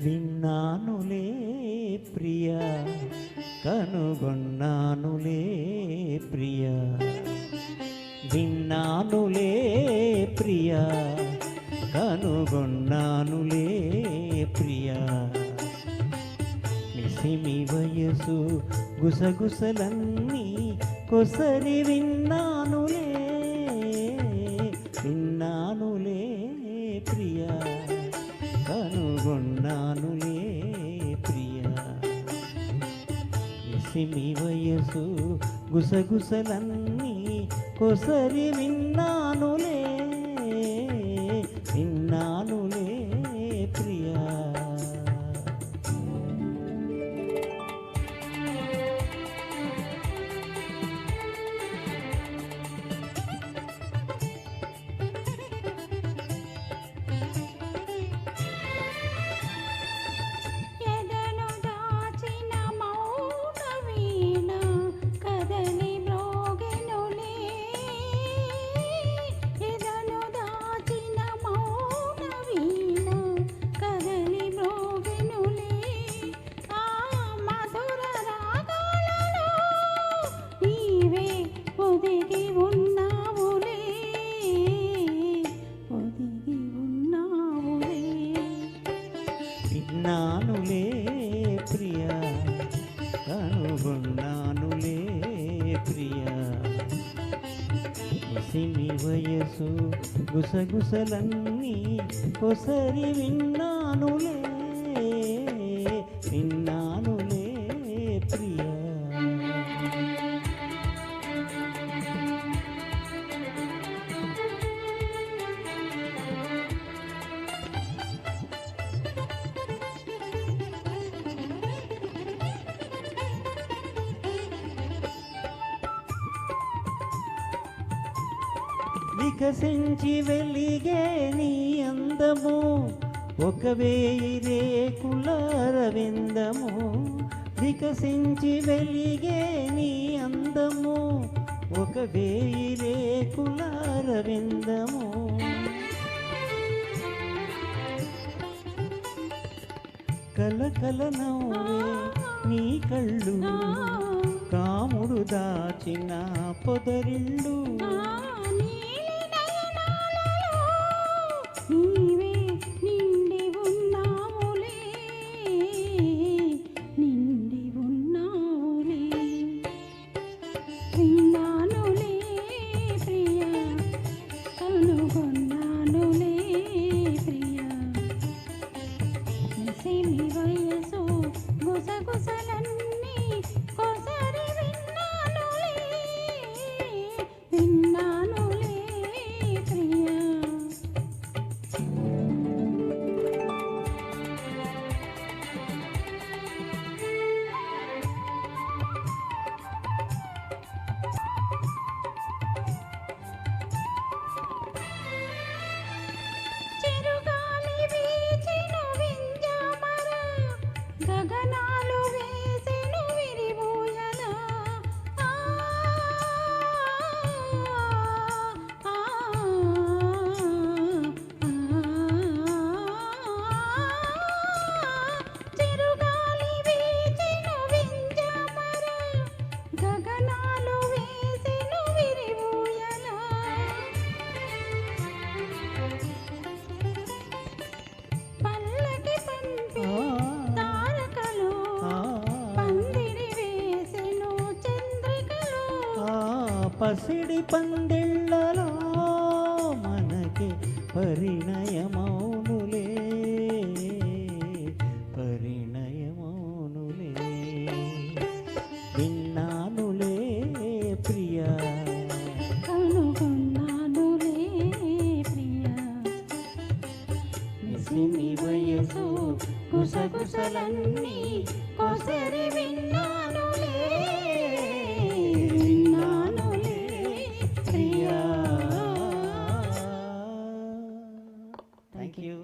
విన్నానులే ప్రియా, కనుగొన్నానులే ప్రియా, విన్నానులే ప్రియా, కనుగొన్నానులే ప్రియా. నిసిమి వయసు గుసగుసలన్నీ కొసరి విన్నానులే, విన్నానులే ప్రియా, కనుగొన్నానులే ప్రియా. నిసిమి వయసు గుసగుసలన్నీ కొసరి విన్నానులే, విన్నానులే ప్రియా. విన్నానులే ప్రియా, కనుగొన్నానులే ప్రియా. నిసిమి వయసు గుసగుసలన్నీ కొసరి విన్నానులే, విన్నానులే ప్రియా. వికసించి వెలిగే నీ అందము ఒక వేయి రేకుల రవిందము. వికసించి వెలిగే నీ అందము ఒక వేయి రేకుల రవిందము. కలకల నవ్వే నీ కళ్ళు కాముడు దాచిన పొదరిళ్ళు. నీవే నిండి ఉన్నావులే, నిండి ఉన్నావులే. విన్నానులే ప్రియా, కనుగొన్నానులే ప్రియా. నిసిమి వయసు గుసగుసలన్నీ కొసరి విన్నానులే, విన్నానులే ప్రియా. గగనాలు వేసెను విరిబూయల, చిరుగాలి వీచెను వింజామర, గగనాలు వేసెను విరిబూయల. పల్లకి పంపి పసిడి పందిళ్ళలో మనకి పరిణయమౌనులే, పరిణయమౌనులే. విన్నానులే ప్రియా, కనుగొన్నానులే ప్రియా. నిసిమి వయసు గుసగుసలన్నీ కొసరి విన్నానులే, విన్నానులే ప్రియా. Thank you.